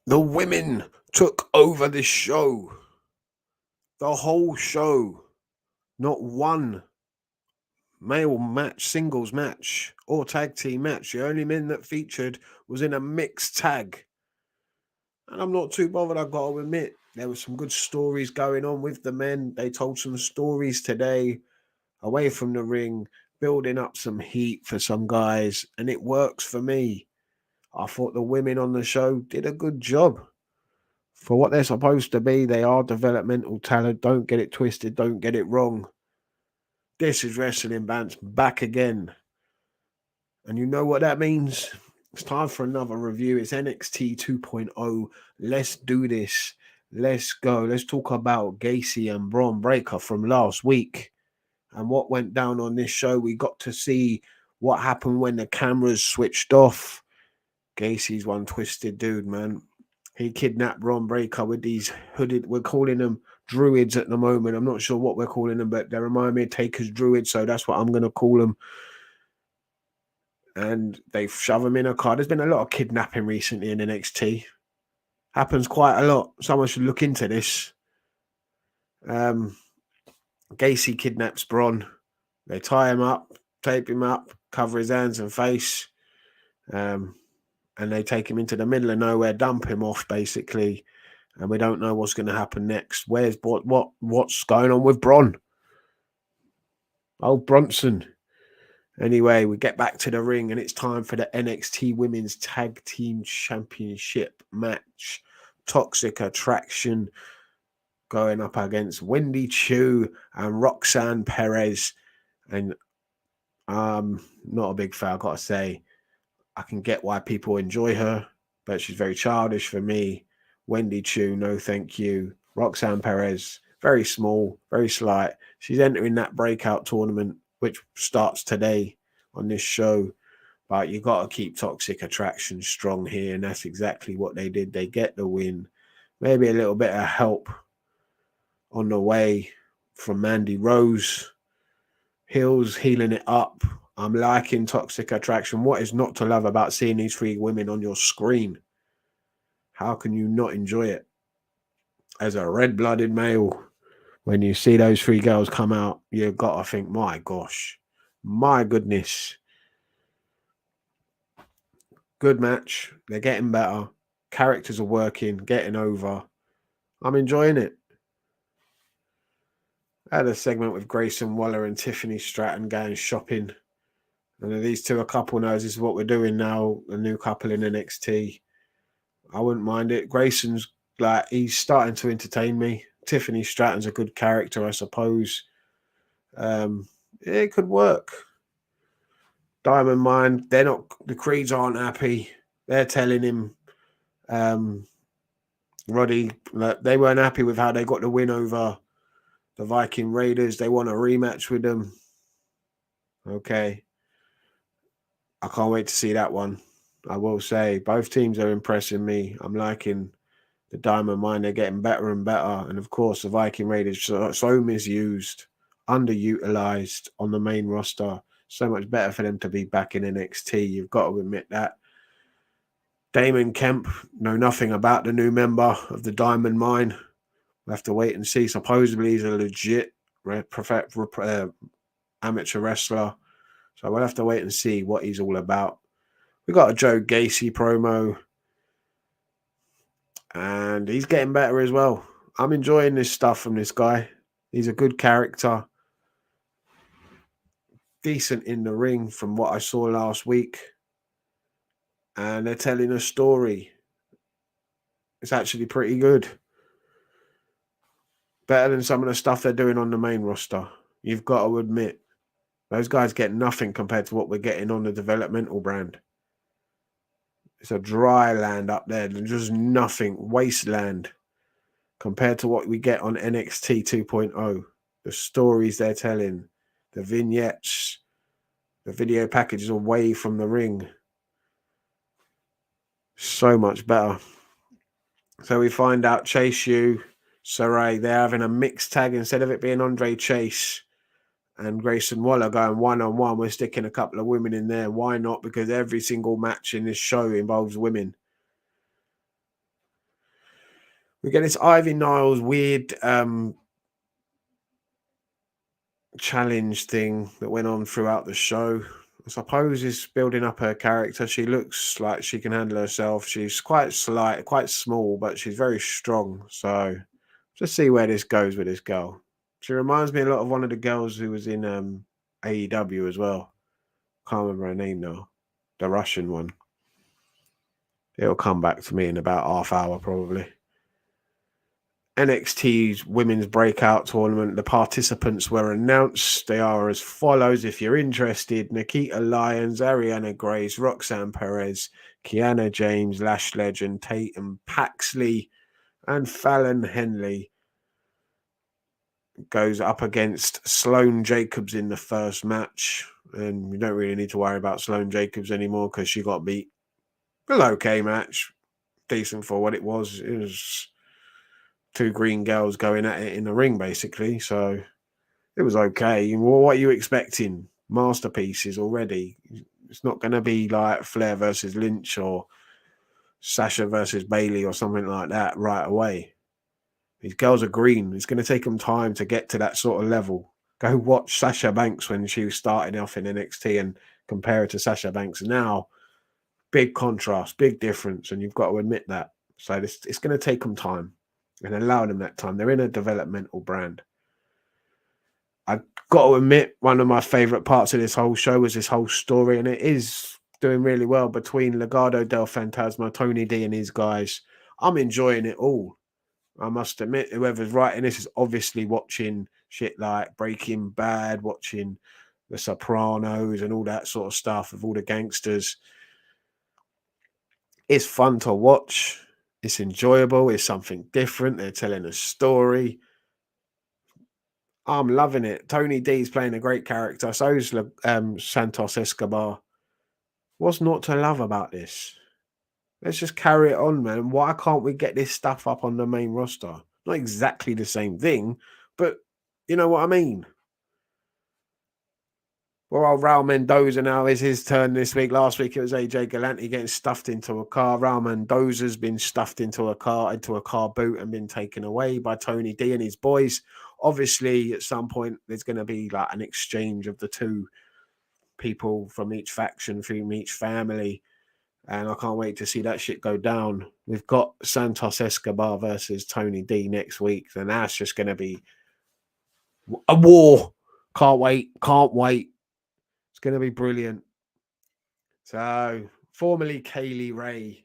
The women took over this show. The whole show. Not one male match, singles match, or tag team match. The only men that featured was in a mixed tag. And I'm not too bothered, I've got to admit. There were some good stories going on with the men. They told some stories today away from the ring, building up some heat for some guys, and it works for me. I thought the women on the show did a good job. For what they're supposed to be, they are developmental talent. Don't get it twisted, don't get it wrong. This is Wrestling Bants back again. And you know what that means? It's time for another review. It's NXT 2.0. Let's do this. Let's go. Let's talk about Gacy and Braun Breaker from last week and what went down on this show. We got to see what happened when the cameras switched off. Gacy's one twisted dude, man. He kidnapped Braun Breaker with these hooded, we're calling them druids at the moment. I'm not sure what we're calling them, but they remind me of Taker's druids, so that's what I'm going to call them. And they shove him in a car. There's been a lot of kidnapping recently in NXT. Happens quite a lot. Someone should look into this. Gacy kidnaps Braun. They tie him up, tape him up, cover his hands and face, and they take him into the middle of nowhere, dump him off basically, and we don't know what's going to happen next. What's going on with Braun? Oh, Bronson. Anyway, we get back to the ring and it's time for the NXT Women's Tag Team Championship match. Toxic Attraction going up against Wendy Chu and Roxanne Perez. And not a big fan, I've got to say. I can get why people enjoy her, but she's very childish for me. Wendy Chu, no thank you. Roxanne Perez, very small, very slight. She's entering that breakout tournament, which starts today on this show. But you got to keep Toxic Attraction strong here, and that's exactly what they did. They get the win. Maybe a little bit of help on the way from Mandy Rose. Hills healing it up. I'm liking Toxic Attraction. What is not to love about seeing these three women on your screen? How can you not enjoy it? As a red-blooded male, when you see those three girls come out, you've got to think, my gosh, my goodness. Good match. They're getting better. Characters are working, getting over. I'm enjoying it. I had a segment with Grayson Waller and Tiffany Stratton going shopping. And these two, a couple knows this is what we're doing now, a new couple in NXT. I wouldn't mind it. Grayson's like, he's starting to entertain me. Tiffany Stratton's a good character, I suppose. It could work. Diamond Mine, they're not, the Creeds aren't happy. They're telling him, Roddy, they weren't happy with how they got the win over the Viking Raiders. They want a rematch with them. Okay. I can't wait to see that one. I will say both teams are impressing me. I'm liking the Diamond Mine. They're getting better and better. And of course, the Viking Raiders so misused, underutilized on the main roster. So much better for them to be back in NXT. You've got to admit that. Damon Kemp, know nothing about the new member of the Diamond Mine. We'll have to wait and see. Supposedly, he's a legit amateur wrestler. So we'll have to wait and see what he's all about. We got a Joe Gacy promo. And he's getting better as well. I'm enjoying this stuff from this guy. He's a good character. Decent in the ring from what I saw last week. And they're telling a story. It's actually pretty good. Better than some of the stuff they're doing on the main roster. You've got to admit. Those guys get nothing compared to what we're getting on the developmental brand. It's a dry land up there. There's just nothing. Wasteland. Compared to what we get on NXT 2.0. The stories they're telling. The vignettes. The video packages away from the ring. So much better. So we find out Chase U, Saray, they're having a mixed tag instead of it being Andre Chase and Grayson Waller going one-on-one. We're sticking a couple of women in there. Why not? Because every single match in this show involves women. We get this Ivy Niles weird challenge thing that went on throughout the show. I suppose is building up her character. She looks like she can handle herself. She's quite slight, quite small, but she's very strong. So just see where this goes with this girl. She reminds me a lot of one of the girls who was in AEW as well. Can't remember her name now. The Russian one. It'll come back to me in about half hour probably. NXT's women's breakout tournament. The participants were announced. They are as follows. If you're interested, Nikita Lyons, Ariana Grace, Roxanne Perez, Kiana James, Lash Legend, Tatum Paxley, and Fallon Henley goes up against Sloane Jacobs in the first match. And we don't really need to worry about Sloane Jacobs anymore because she got beat. An okay match. Decent for what it was. It was two green girls going at it in the ring, basically. So it was okay. Well, what are you expecting? Masterpieces already. It's not going to be like Flair versus Lynch or Sasha versus Bailey or something like that right away. These girls are green. It's going to take them time to get to that sort of level. Go watch Sasha Banks when she was starting off in NXT and compare it to Sasha Banks now. Big contrast, big difference, and you've got to admit that. So it's going to take them time and allow them that time. They're in a developmental brand. I've got to admit, one of my favorite parts of this whole show was this whole story, and it is doing really well between Legado del Fantasma, Tony D, and his guys. I'm enjoying it all. I must admit, whoever's writing this is obviously watching shit like Breaking Bad, watching The Sopranos, and all that sort of stuff with all the gangsters. It's fun to watch. It's enjoyable. It's something different. They're telling a story. I'm loving it. Tony D's playing a great character. So is Santos Escobar. What's not to love about this? Let's just carry it on, man. Why can't we get this stuff up on the main roster? Not exactly the same thing, but you know what I mean. Well, Raul Mendoza now is his turn this week. Last week it was AJ Galante getting stuffed into a car. Raul Mendoza's been stuffed into a car boot and been taken away by Tony D and his boys. Obviously, at some point, there's going to be like an exchange of the two people from each faction, from each family. And I can't wait to see that shit go down. We've got Santos Escobar versus Tony D next week. And that's just going to be a war. Can't wait. Can't wait. It's going to be brilliant. So, formerly Kaylee Ray,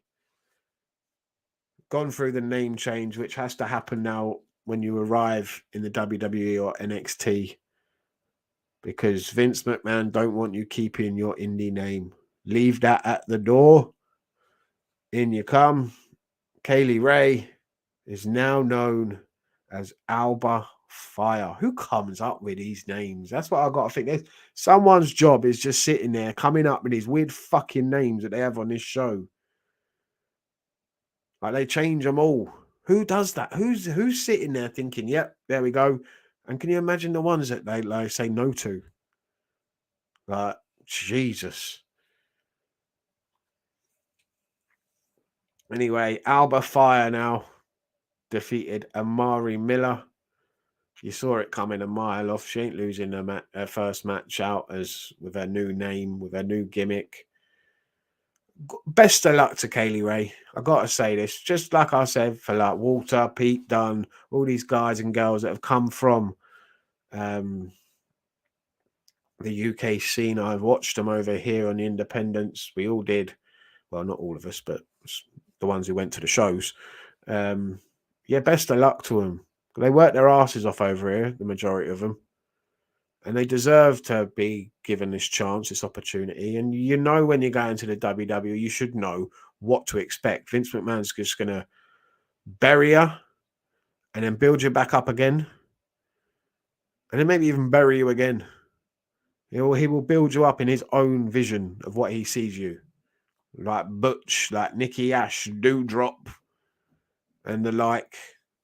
gone through the name change, which has to happen now when you arrive in the WWE or NXT, because Vince McMahon don't want you keeping your indie name. Leave that at the door. In you come. Kaylee Ray is now known as Alba Fire. Who comes up with these names? That's what I got to think. There's someone's job is just sitting there coming up with these weird fucking names that they have on this show. Like they change them all. Who does that? Who's sitting there thinking, "Yep, there we go." And can you imagine the ones that they like say no to? Like Jesus. Anyway, Alba Fire now defeated Amari Miller. You saw it coming a mile off. She ain't losing her first match out as with her new name, with her new gimmick. Best of luck to Kaylee Ray. I gotta say this, just like I said for like Walter, Pete Dunne, all these guys and girls that have come from the UK scene. I've watched them over here on the independents. We all did. Well, not all of us, but the ones who went to the shows. Yeah, best of luck to them. They work their asses off over here, the majority of them. And they deserve to be given this chance, this opportunity. And you know, when you go into the WWE, you should know what to expect. Vince McMahon's just going to bury you and then build you back up again. And then maybe even bury you again. He will build you up in his own vision of what he sees you. Like Butch, like Nikki Ash, Doudrop, and the like.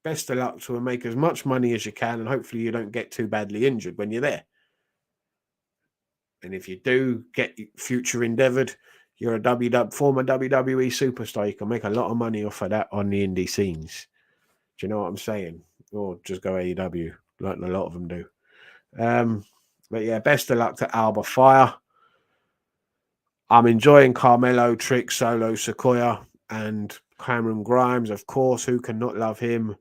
Best of luck to him. Make as much money as you can, and hopefully you don't get too badly injured when you're there. And if you do get future endeavored, you're a former WWE superstar. You can make a lot of money off of that on the indie scenes. Do you know what I'm saying? Or just go AEW, like a lot of them do. But yeah, best of luck to Alba Fire. I'm enjoying Carmelo, Trick, Solo, Sequoia, and Cameron Grimes, of course. Who can not love him?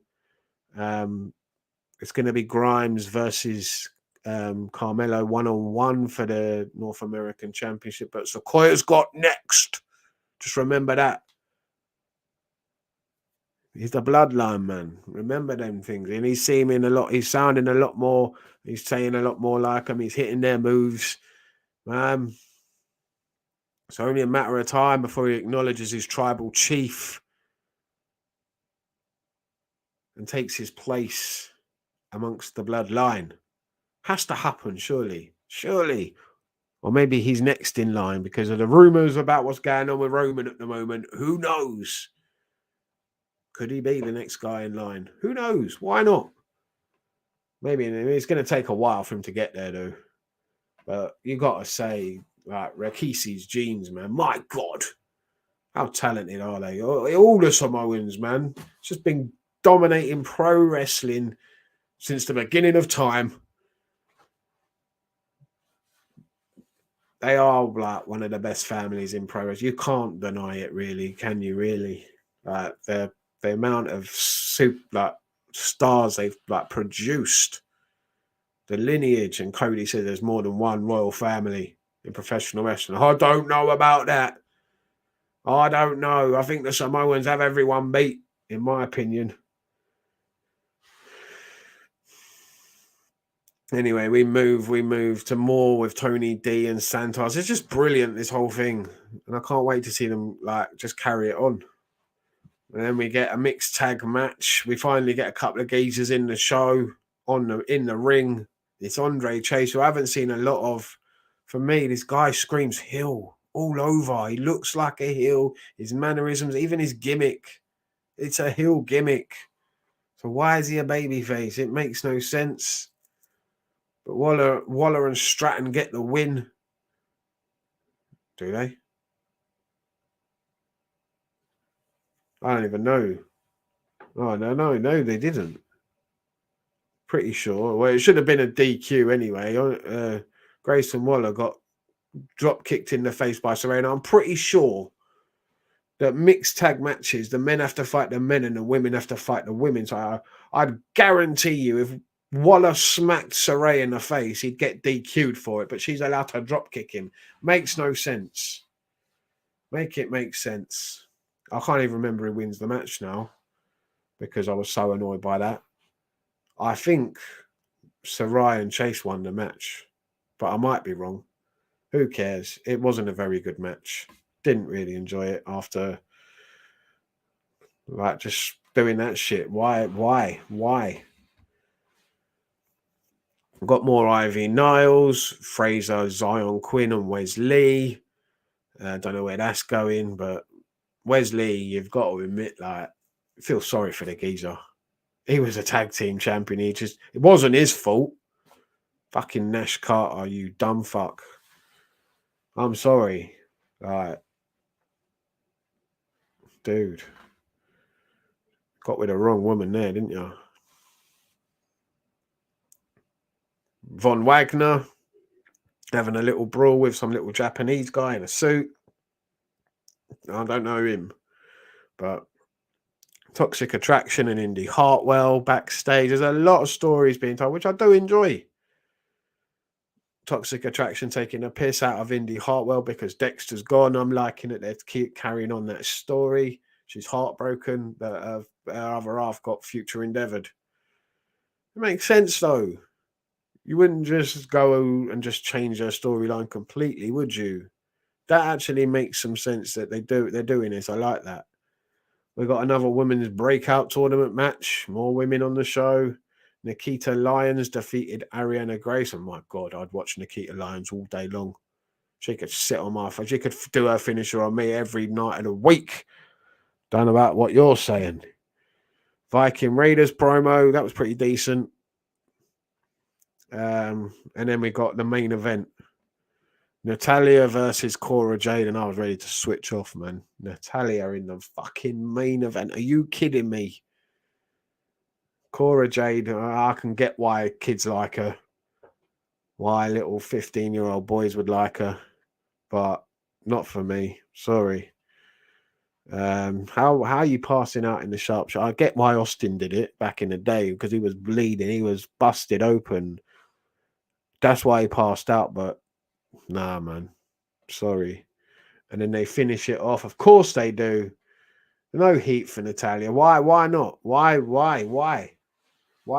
It's going to be Grimes versus Carmelo 1-on-1 for the North American Championship, but Sequoia's got next. Just remember that. He's the bloodline, man. Remember them things. And he's seeming a lot, he's sounding a lot more, he's saying a lot more like him. He's hitting their moves. It's only a matter of time before he acknowledges his tribal chief and takes his place amongst the bloodline. Has to happen, surely. Surely. Or maybe he's next in line because of the rumors about what's going on with Roman at the moment. Who knows? Could he be the next guy in line? Who knows? Why not? Maybe it's going to take a while for him to get there, though. But you got to say, like, Rikishi's genes, man. My God. How talented are they? All the Samoans, man. It's just been dominating pro wrestling since the beginning of time. They are like one of the best families in pro wrestling. You can't deny it, really, can you? Really, like the amount of stars they've like produced, the lineage. And Cody said there's more than one royal family in professional wrestling. I don't know about that. I don't know. I think the Samoans have everyone beat, in my opinion. Anyway, we move to more with Tony D and Santos. It's just brilliant, this whole thing. And I can't wait to see them like just carry it on. And then we get a mixed tag match. We finally get a couple of geezers in the show in the ring. It's Andre Chase, who I haven't seen a lot of. For me, this guy screams heel all over. He looks like a heel. His mannerisms, even his gimmick. It's a heel gimmick. So why is he a babyface? It makes no sense. But Waller and Stratton get the win. Do they? I don't even know. Oh, no, they didn't. Pretty sure. Well, it should have been a DQ anyway. Grayson Waller got drop kicked in the face by Serena. I'm pretty sure that mixed tag matches, the men have to fight the men and the women have to fight the women. So I'd guarantee you if Waller smacked Saray in the face, he'd get DQ'd for it, but she's allowed to drop kick him. Makes no sense. Make it make sense. I can't even remember who wins the match now because I was so annoyed by that. I think Saray and Chase won the match, but I might be wrong. Who cares? It wasn't a very good match. Didn't really enjoy it after like just doing that shit. Why? We've got more Ivy Niles, Fraser, Zion Quinn, and Wes Lee. Don't know where that's going, but Wes Lee, you've got to admit, like, feel sorry for the geezer. He was a tag team champion. It wasn't his fault. Fucking Nash Carter, you dumb fuck. I'm sorry. Like, dude. Got with the wrong woman there, didn't you? Von Wagner having a little brawl with some little Japanese guy in a suit. I don't know him, but Toxic Attraction and Indy Hartwell backstage. There's a lot of stories being told, which I do enjoy. Toxic Attraction taking a piss out of Indy Hartwell because Dexter's gone. I'm liking it. They keep carrying on that story. She's heartbroken that her other half got future endeavored. It makes sense though. You wouldn't just go and just change their storyline completely, would you? That actually makes some sense that they're doing this. I like that. We've got another women's breakout tournament match. More women on the show. Nikita Lyons defeated Ariana Grace. Oh my God, I'd watch Nikita Lyons all day long. She could sit on my face. She could do her finisher on me every night of the week. Don't know about what you're saying. Viking Raiders promo. That was pretty decent. And then we got the main event. Natalia versus Cora Jade, and I was ready to switch off, man. Natalia in the fucking main event. Are you kidding me? Cora Jade, I can get why kids like her, why little 15-year-old boys would like her, but not for me. Sorry. How are you passing out in the sharp? I get why Austin did it back in the day because he was bleeding, he was busted open. That's why he passed out. But nah, man, sorry. And then they finish it off. Of course they do. No heat for Natalia. Why? Why not? Why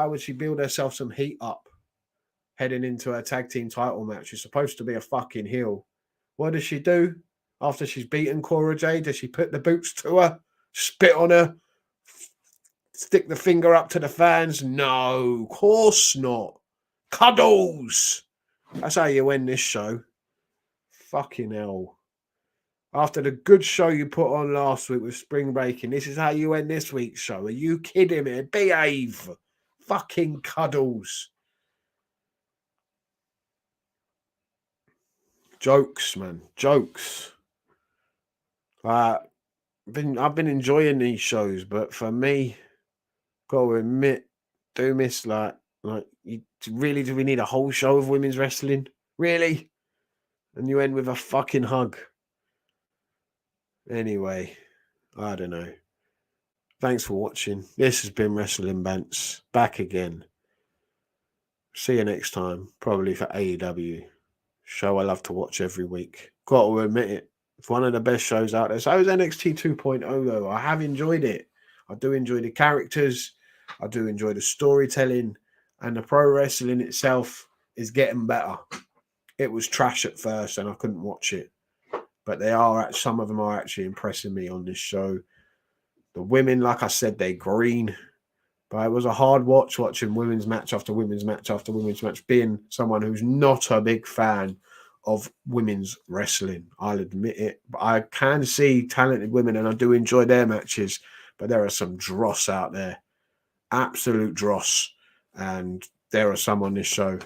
would she build herself some heat up heading into her tag team title match? She's supposed to be a fucking heel. What does she do after she's beaten Cora Jade? Does she put the boots to her, spit on her, stick the finger up to the fans? No, of course not. Cuddles. That's how you win this show. Fucking hell. After the good show you put on last week with Spring Breaking, this is how you end this week's show. Are you kidding me? Behave. Fucking cuddles. Jokes, man. Jokes. I've been enjoying these shows, but for me, gotta admit, do miss you really do we need a whole show of women's wrestling? Really? And you end with a fucking hug. Anyway, I don't know. Thanks for watching. This has been Wrestling Bants. Back again. See you next time. Probably for AEW. Show I love to watch every week. Got to admit it. It's one of the best shows out there. So is NXT 2.0 though. I have enjoyed it. I do enjoy the characters. I do enjoy the storytelling. And the pro wrestling itself is getting better. It was trash at first and I couldn't watch it. But some of them are actually impressing me on this show. The women, like I said, they're green. But it was a hard watching women's match after women's match after women's match, being someone who's not a big fan of women's wrestling. I'll admit it. But I can see talented women and I do enjoy their matches. But there are some dross out there. Absolute dross. And there are some on this show.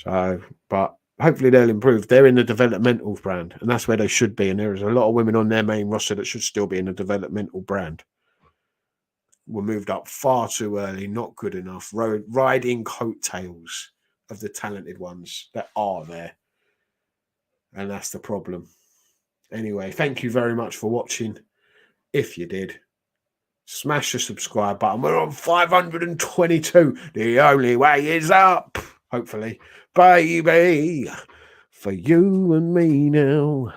But hopefully they'll improve. They're in the developmental brand. And that's where they should be. And there is a lot of women on their main roster that should still be in the developmental brand. Were moved up far too early, not good enough, riding coattails of the talented ones that are there. And that's the problem. Anyway, thank you very much for watching. If you did, smash the subscribe button. We're on 522. The only way is up. Hopefully. Baby. For you and me now.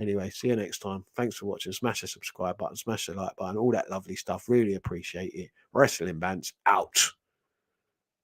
Anyway, see you next time. Thanks for watching. Smash the subscribe button, smash the like button, all that lovely stuff. Really appreciate it. Wrestling Bants out.